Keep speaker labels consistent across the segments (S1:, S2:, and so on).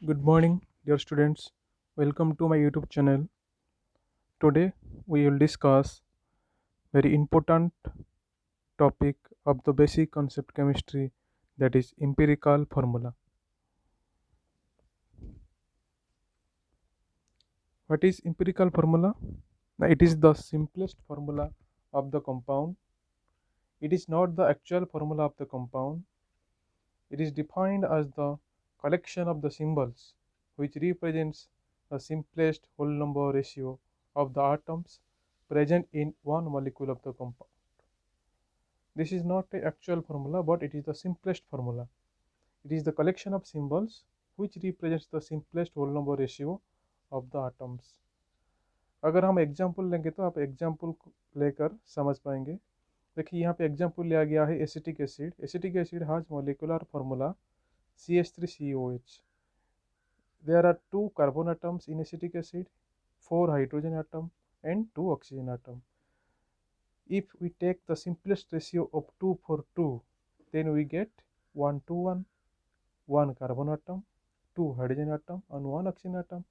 S1: Good morning, dear students. Welcome to my YouTube channel. Today we will discuss very important topic of the basic concept chemistry, that is empirical formula. What is empirical formula? Now, it is the simplest formula of the compound. It is not the actual formula of the compound. It is defined as the collection of the symbols which represents the simplest whole number ratio of the atoms present in one molecule of the compound. This is not the actual formula, but it is the simplest formula. It is the collection of symbols which represents the simplest whole number ratio of the atoms. अगर हम example लेंगे तो आप example लेकर समझ पाएंगे। देखिए यहाँ पे एग्जाम्पल लिया गया है acetic acid. Acetic acid has molecular formula CH3COH. There are two carbon atoms in acetic acid, four hydrogen atom and two oxygen atom. If we take the simplest ratio of 2 for 2, then we get 1 to 1, one carbon atom, two hydrogen atom and one oxygen atom.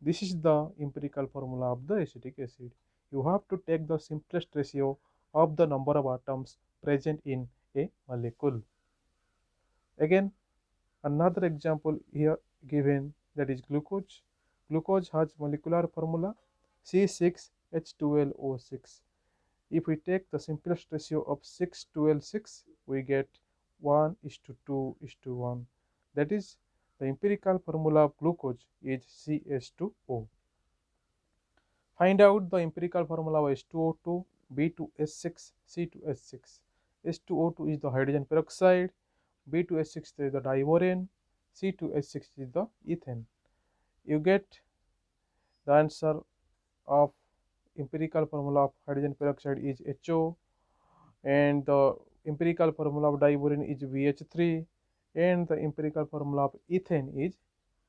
S1: This is the empirical formula of the acetic acid. You have to take the simplest ratio of the number of atoms present in a molecule. Again, another example here given, that is glucose. Glucose has molecular formula C6H12O6. If we take the simplest ratio of 6 to L6, we get 1 is to 2 is to 1. That is, the empirical formula of glucose is CH2O. Find out the empirical formula of H2O2, B2S6, C2H6. H2O2 is the hydrogen peroxide, B2S6 is the diborane, C2H6 is the ethane. You get the answer of empirical formula of hydrogen peroxide is HO, and the empirical formula of diborane is BH3, and the empirical formula of ethane is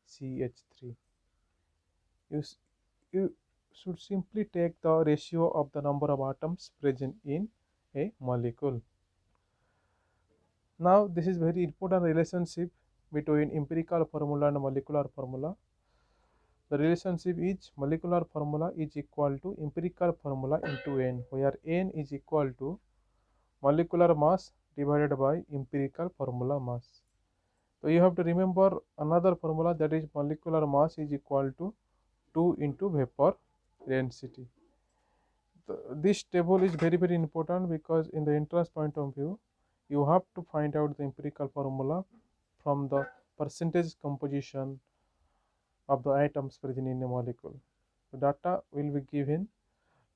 S1: CH3. You should simply take the ratio of the number of atoms present in a molecule. Now this is very important relationship between empirical formula and molecular formula. The relationship is molecular formula is equal to empirical formula into n, where n is equal to molecular mass divided by empirical formula mass. So you have to remember another formula, that is molecular mass is equal to 2 into vapor density. This table is very important because in the entrance point of view, you have to find out the empirical formula from the percentage composition of the atoms present in a molecule. The data will be given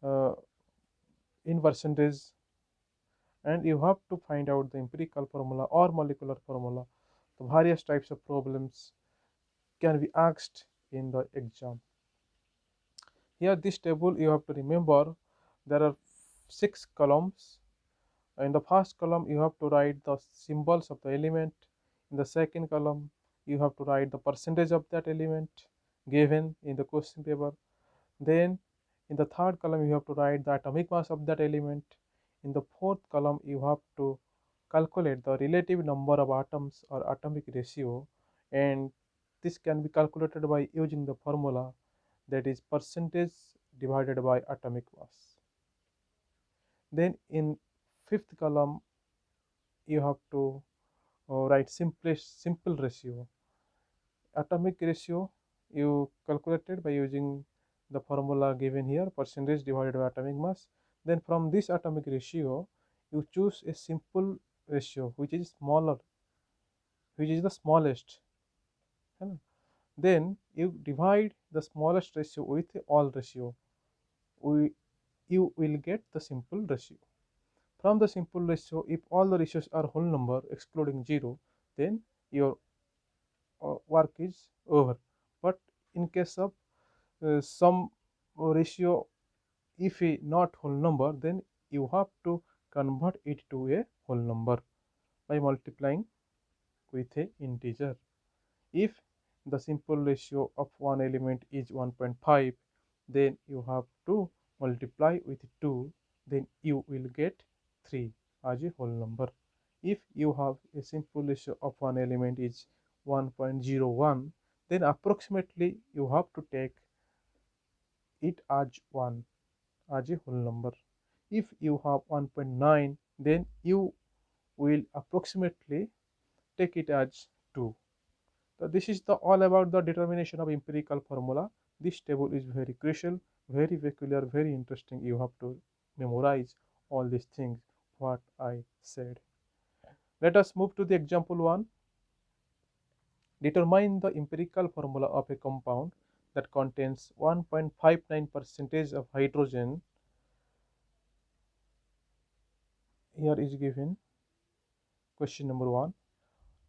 S1: uh, in percentage, and you have to find out the empirical formula or molecular formula. The various types of problems can be asked in the exam. Here this table you have to remember, there are 6 columns. In the first column you have to write the symbols of the element. In the second column you have to write the percentage of that element given in the question paper. Then in the third column you have to write the atomic mass of that element. In the fourth column you have to calculate the relative number of atoms or atomic ratio, and this can be calculated by using the formula, that is percentage divided by atomic mass. Then in fifth column you have to write simple ratio. Atomic ratio you calculated by using the formula given here, percentage divided by atomic mass. Then from this atomic ratio you choose a simple ratio which is smaller, which is the smallest. Then you divide the smallest ratio with all ratio. You will get the simple ratio. From the simple ratio, if all the ratios are whole number excluding 0, then your work is over. But in case of some ratio, if a not whole number, then you have to convert it to a whole number by multiplying with a integer. If the simple ratio of one element is 1.5, then you have to multiply with 2, then you will get 3 as a whole number. If you have a simple ratio of one element is 1.01, then approximately you have to take it as 1, as a whole number. If you have 1.9, then you will approximately take it as 2. So this is all about the determination of empirical formula. This table is very crucial, very peculiar, very interesting. You have to memorize all these things what I said. Let us move to the example 1. Determine the empirical formula of a compound that contains 1.59 percentage of hydrogen. Here is given question number 1.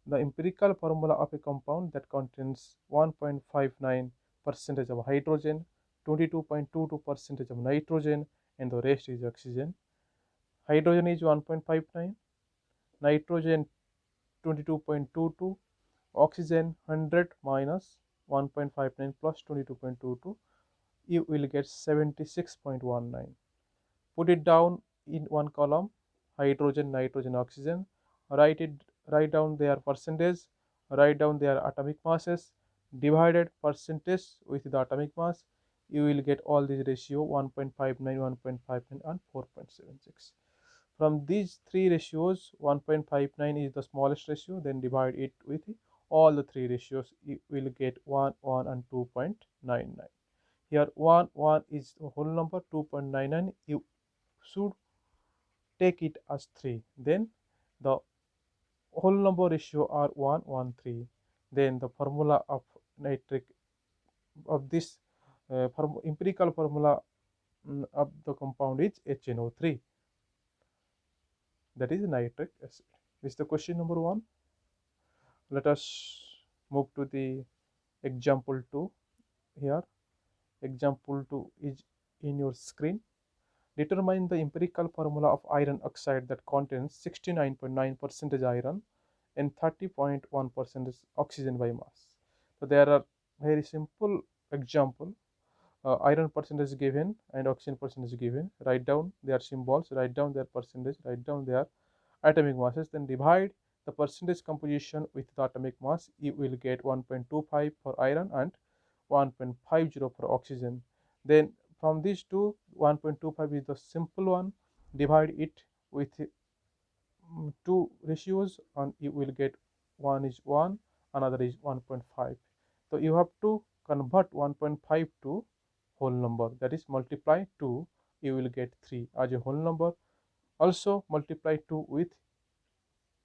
S1: The empirical formula of a compound that contains 1.59 percentage of hydrogen, 22.22 percentage of nitrogen, and the rest is oxygen. Hydrogen is 1.59, nitrogen 22.22, oxygen 100 minus 1.59 plus 22.22, you will get 76.19. Put it down in one column, hydrogen, nitrogen, oxygen. Write down their percentage, write down their atomic masses, divided percentage with the atomic mass. You will get all these ratio 1.59, 1.59 and 4.76. From these three ratios, 1.59 is the smallest ratio, then divide it with all the three ratios. You will get 1, 1 and 2.99. Here 1, 1 is the whole number, 2.99 you should take it as 3. Then the whole number ratio are 1, 1, 3. Then the formula of nitric of this empirical formula of the compound is HNO3. That is nitric acid. This is the question number 1. Let us move to the example 2. Here example 2 is in your screen. Determine the empirical formula of iron oxide that contains 69.9% iron and 30.1% oxygen by mass. So there are very simple example. Iron percentage given and oxygen percentage given. Write down their symbols, write down their percentage, write down their atomic masses, then divide the percentage composition with the atomic mass. You will get 1.25 for iron and 1.50 for oxygen. Then from these two, 1.25 is the simple one. Divide it with two ratios and you will get one is 1, another is 1.5. So you have to convert 1.5 to whole number, that is multiply 2, you will get 3 as a whole number. Also multiply 2 with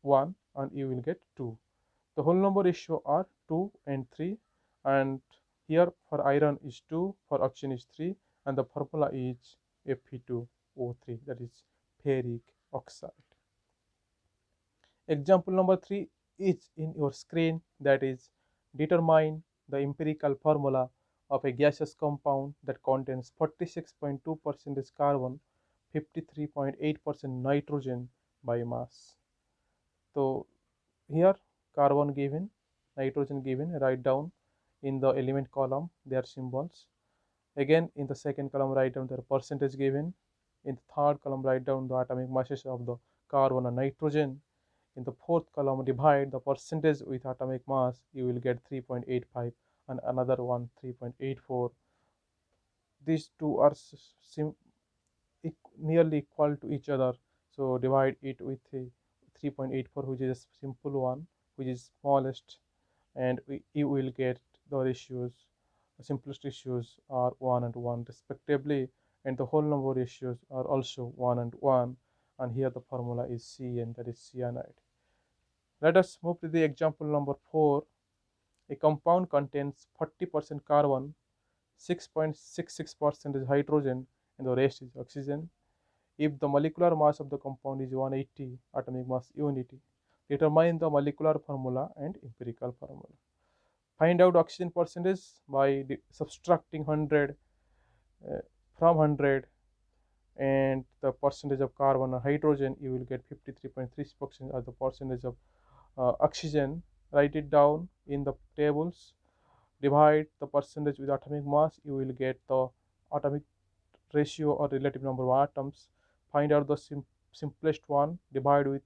S1: 1 and you will get 2. The whole number ratio are 2 and 3, and here for iron is 2, for oxygen is 3, and the formula is Fe2O3, that is ferric oxide. Example number 3 is in your screen, that is determine the empirical formula of a gaseous compound that contains 46.2% carbon, 53.8% nitrogen by mass. So here carbon given, nitrogen given, write down in the element column their symbols. Again in the second column write down their percentage given. In the third column write down the atomic masses of the carbon and nitrogen. In the fourth column divide the percentage with atomic mass, you will get 3.85 and another one 3.84. These two are nearly equal to each other, so divide it with 3.84, which is a simple one, which is smallest, and you will get the ratios. The simplest ratios are 1 and 1 respectively, and the whole number ratios are also 1 and 1, and here the formula is Cn, that is cyanide. Let us move to the example number 4. A compound contains 40% carbon, 6.66% is hydrogen, and the rest is oxygen. If the molecular mass of the compound is 180, atomic mass unity, determine the molecular formula and empirical formula. Find out oxygen percentage by subtracting 100 from 100 and the percentage of carbon and hydrogen. You will get 53.3% as the percentage of oxygen. Write it down in the tables. Divide the percentage with atomic mass. You will get the atomic ratio or relative number of atoms. Find out the simplest one, divide with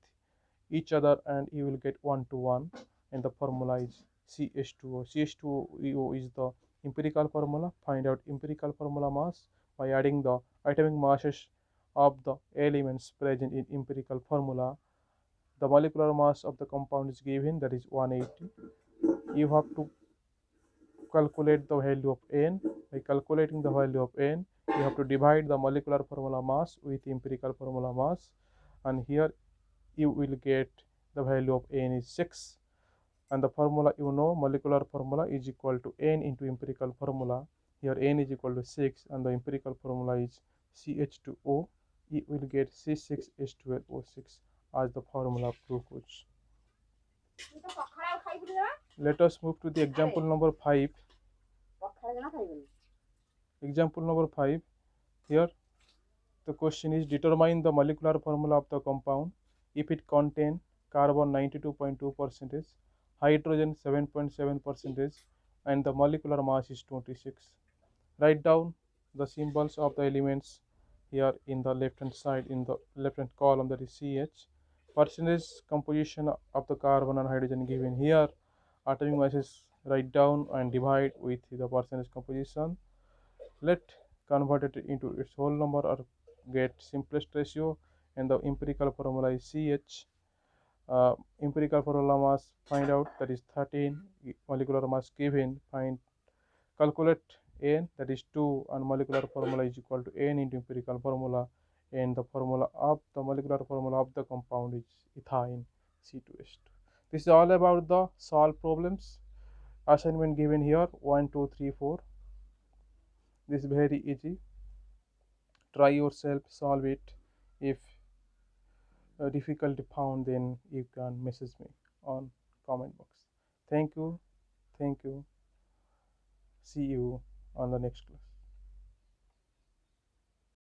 S1: each other, and you will get 1 to 1. and the formula is CH2O. CH2O is the empirical formula. Find out empirical formula mass by adding the atomic masses of the elements present in empirical formula. The molecular mass of the compound is given, that is 180. You have to calculate the value of n. By calculating the value of n, you have to divide the molecular formula mass with empirical formula mass, and here you will get the value of n is 6, and the formula, molecular formula is equal to n into empirical formula. Here n is equal to 6 and the empirical formula is CH2O. You will get C6H12O6 as the formula of glucose. Let us move to the example number 5. Example number 5. Here the question is, determine the molecular formula of the compound if it contains carbon 92.2%, hydrogen 7.7%, and the molecular mass is 26. Write down the symbols of the elements here in the left hand side, in the left hand column, that is CH. Percentage composition of the carbon and hydrogen given here. Atomic masses write down and divide with the percentage composition. Let convert it into its whole number or get simplest ratio, and the empirical formula is CH. Empirical formula mass find out, that is 13. Molecular mass given, find, calculate n, that is 2, and molecular formula is equal to n into empirical formula, and the formula of the molecular formula of the compound is ethine C2H2. This is all about the solve problems. Assignment given here 1, 2, 3, 4. This is very easy. Try yourself, solve it. If a difficulty found, then you can message me on comment box. Thank you. See you on the next class.